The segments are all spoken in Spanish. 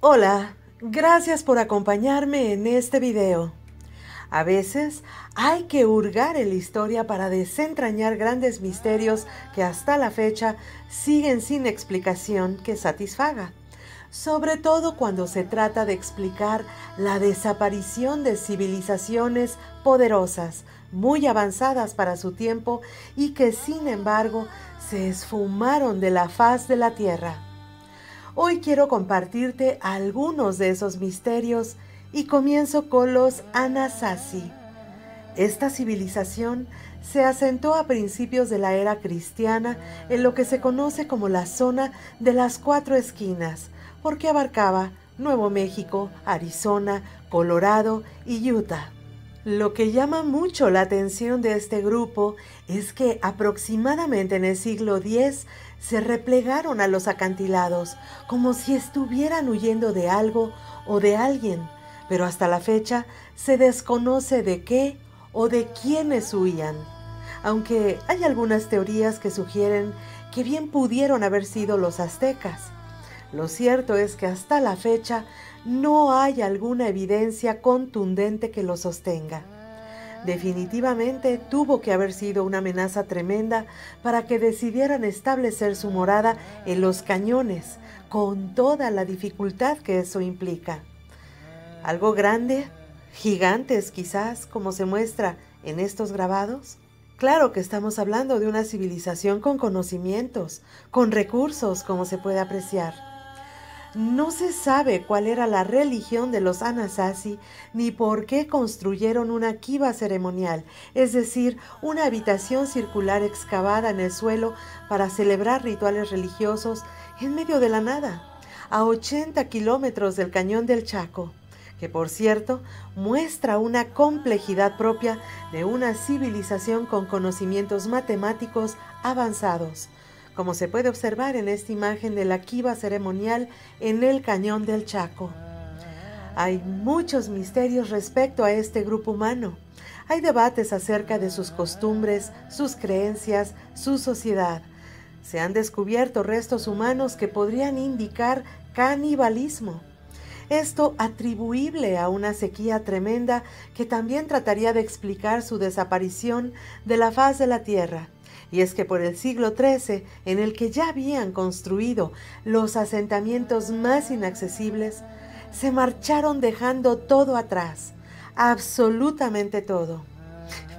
Hola, gracias por acompañarme en este video. A veces hay que hurgar en la historia para desentrañar grandes misterios que hasta la fecha siguen sin explicación que satisfaga. Sobre todo cuando se trata de explicar la desaparición de civilizaciones poderosas, muy avanzadas para su tiempo y que sin embargo se esfumaron de la faz de la Tierra. Hoy quiero compartirte algunos de esos misterios y comienzo con los Anasazi. Esta civilización se asentó a principios de la era cristiana en lo que se conoce como la zona de las cuatro esquinas, porque abarcaba Nuevo México, Arizona, Colorado y Utah. Lo que llama mucho la atención de este grupo es que aproximadamente en el siglo X se replegaron a los acantilados, como si estuvieran huyendo de algo o de alguien, pero hasta la fecha se desconoce de qué o de quiénes huían, aunque hay algunas teorías que sugieren que bien pudieron haber sido los aztecas. Lo cierto es que hasta la fecha no hay alguna evidencia contundente que lo sostenga. Definitivamente tuvo que haber sido una amenaza tremenda para que decidieran establecer su morada en los cañones, con toda la dificultad que eso implica. ¿Algo grande? ¿Gigantes quizás, como se muestra en estos grabados? Claro que estamos hablando de una civilización con conocimientos, con recursos, como se puede apreciar. No se sabe cuál era la religión de los Anasazi ni por qué construyeron una kiva ceremonial, es decir, una habitación circular excavada en el suelo para celebrar rituales religiosos en medio de la nada, a 80 kilómetros del Cañón del Chaco, que por cierto muestra una complejidad propia de una civilización con conocimientos matemáticos avanzados, como se puede observar en esta imagen de la kiva ceremonial en el Cañón del Chaco. Hay muchos misterios respecto a este grupo humano. Hay debates acerca de sus costumbres, sus creencias, su sociedad. Se han descubierto restos humanos que podrían indicar canibalismo. Esto atribuible a una sequía tremenda que también trataría de explicar su desaparición de la faz de la Tierra. Y es que por el siglo XIII, en el que ya habían construido los asentamientos más inaccesibles, se marcharon dejando todo atrás, absolutamente todo.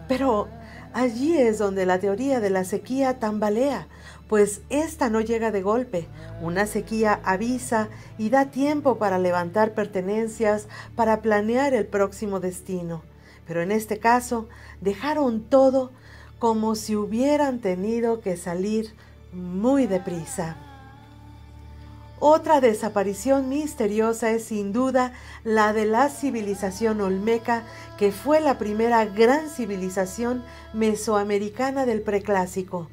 Pero allí es donde la teoría de la sequía tambalea, pues esta no llega de golpe. Una sequía avisa y da tiempo para levantar pertenencias, para planear el próximo destino. Pero en este caso, dejaron todo como si hubieran tenido que salir muy deprisa. Otra desaparición misteriosa es sin duda la de la civilización olmeca, que fue la primera gran civilización mesoamericana del preclásico.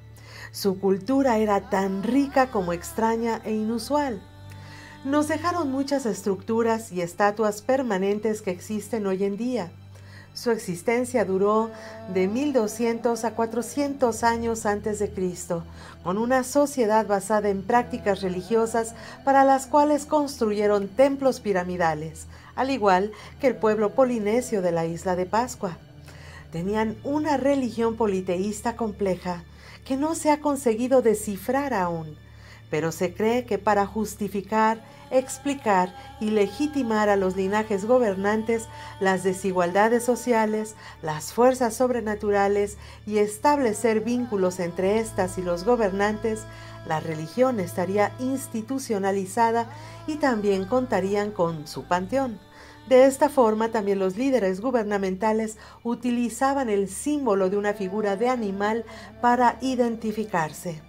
Su cultura era tan rica como extraña e inusual. Nos dejaron muchas estructuras y estatuas permanentes que existen hoy en día. Su existencia duró de 1200 a 400 años antes de Cristo, con una sociedad basada en prácticas religiosas para las cuales construyeron templos piramidales, al igual que el pueblo polinesio de la isla de Pascua. Tenían una religión politeísta compleja que no se ha conseguido descifrar aún, pero se cree que para justificar, explicar y legitimar a los linajes gobernantes las desigualdades sociales, las fuerzas sobrenaturales y establecer vínculos entre estas y los gobernantes, la religión estaría institucionalizada y también contarían con su panteón. De esta forma, también los líderes gubernamentales utilizaban el símbolo de una figura de animal para identificarse.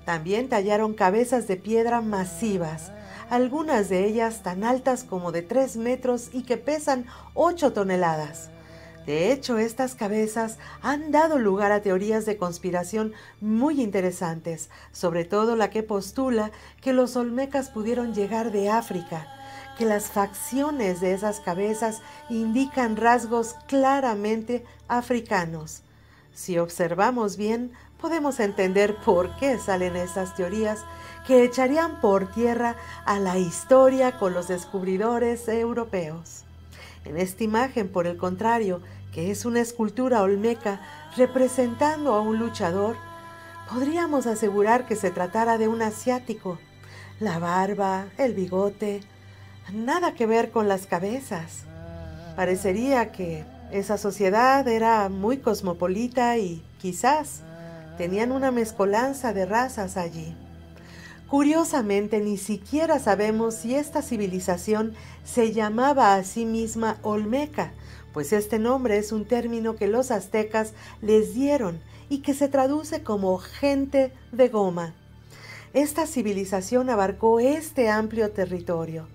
También tallaron cabezas de piedra masivas, algunas de ellas tan altas como de 3 metros y que pesan 8 toneladas. De hecho, estas cabezas han dado lugar a teorías de conspiración muy interesantes, sobre todo la que postula que los olmecas pudieron llegar de África, que las facciones de esas cabezas indican rasgos claramente africanos. Si observamos bien, podemos entender por qué salen estas teorías que echarían por tierra a la historia con los descubridores europeos. En esta imagen, por el contrario, que es una escultura olmeca representando a un luchador, podríamos asegurar que se tratara de un asiático. La barba, el bigote, nada que ver con las cabezas. Parecería que esa sociedad era muy cosmopolita y quizás tenían una mezcolanza de razas allí. Curiosamente, ni siquiera sabemos si esta civilización se llamaba a sí misma Olmeca, pues este nombre es un término que los aztecas les dieron y que se traduce como gente de goma. Esta civilización abarcó este amplio territorio,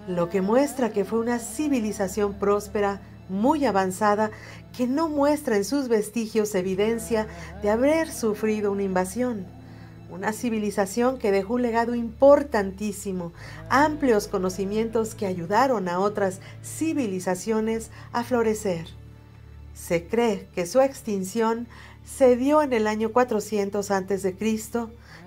lo que muestra que fue una civilización próspera, muy avanzada, que no muestra en sus vestigios evidencia de haber sufrido una invasión. Una civilización que dejó un legado importantísimo, amplios conocimientos que ayudaron a otras civilizaciones a florecer. Se cree que su extinción se dio en el año 400 a.C.,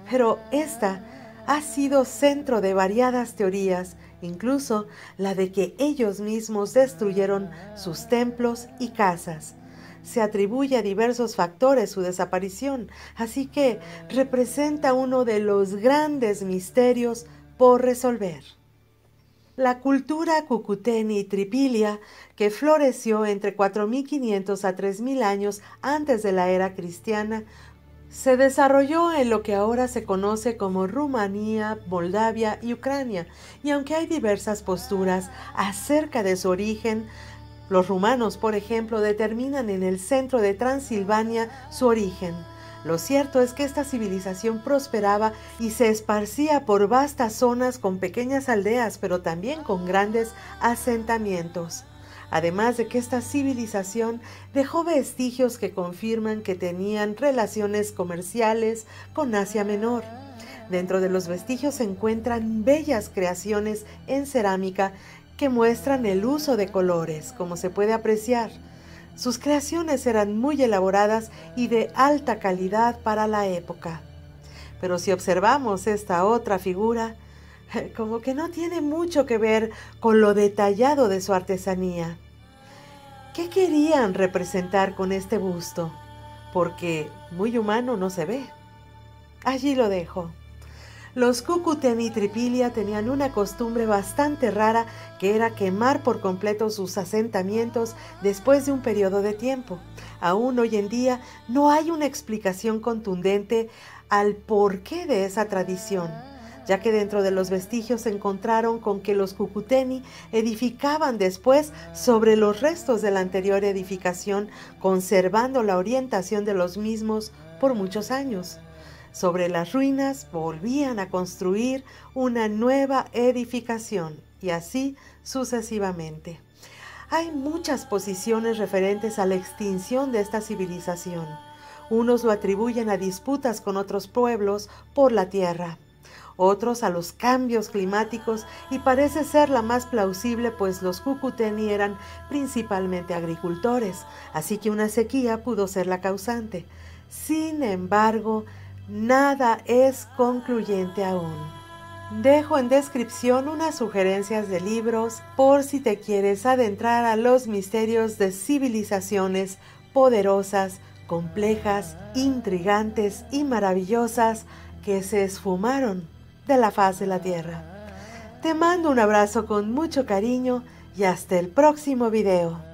pero esta ha sido centro de variadas teorías, incluso la de que ellos mismos destruyeron sus templos y casas. Se atribuye a diversos factores su desaparición, así que representa uno de los grandes misterios por resolver. La cultura Cucuteni Tripilia, que floreció entre 4500 a 3000 años antes de la era cristiana, se desarrolló en lo que ahora se conoce como Rumanía, Moldavia y Ucrania, y aunque hay diversas posturas acerca de su origen, los rumanos, por ejemplo, determinan en el centro de Transilvania su origen. Lo cierto es que esta civilización prosperaba y se esparcía por vastas zonas con pequeñas aldeas, pero también con grandes asentamientos. Además de que esta civilización dejó vestigios que confirman que tenían relaciones comerciales con Asia Menor. Dentro de los vestigios se encuentran bellas creaciones en cerámica que muestran el uso de colores, como se puede apreciar. Sus creaciones eran muy elaboradas y de alta calidad para la época. Pero si observamos esta otra figura, como que no tiene mucho que ver con lo detallado de su artesanía. ¿Qué querían representar con este busto? Porque muy humano no se ve. Allí lo dejo. Los Cucuteni Tripilia tenían una costumbre bastante rara, que era quemar por completo sus asentamientos después de un periodo de tiempo. Aún hoy en día no hay una explicación contundente al porqué de esa tradición, ya que dentro de los vestigios se encontraron con que los Cucuteni edificaban después sobre los restos de la anterior edificación, conservando la orientación de los mismos por muchos años. Sobre las ruinas volvían a construir una nueva edificación y así sucesivamente. Hay muchas posiciones referentes a la extinción de esta civilización. Unos lo atribuyen a disputas con otros pueblos por la tierra, otros a los cambios climáticos, y parece ser la más plausible, pues los Cucuteni eran principalmente agricultores, así que una sequía pudo ser la causante. Sin embargo, nada es concluyente aún. Dejo en descripción unas sugerencias de libros por si te quieres adentrar a los misterios de civilizaciones poderosas, complejas, intrigantes y maravillosas que se esfumaron de la faz de la tierra. Te mando un abrazo con mucho cariño y hasta el próximo video.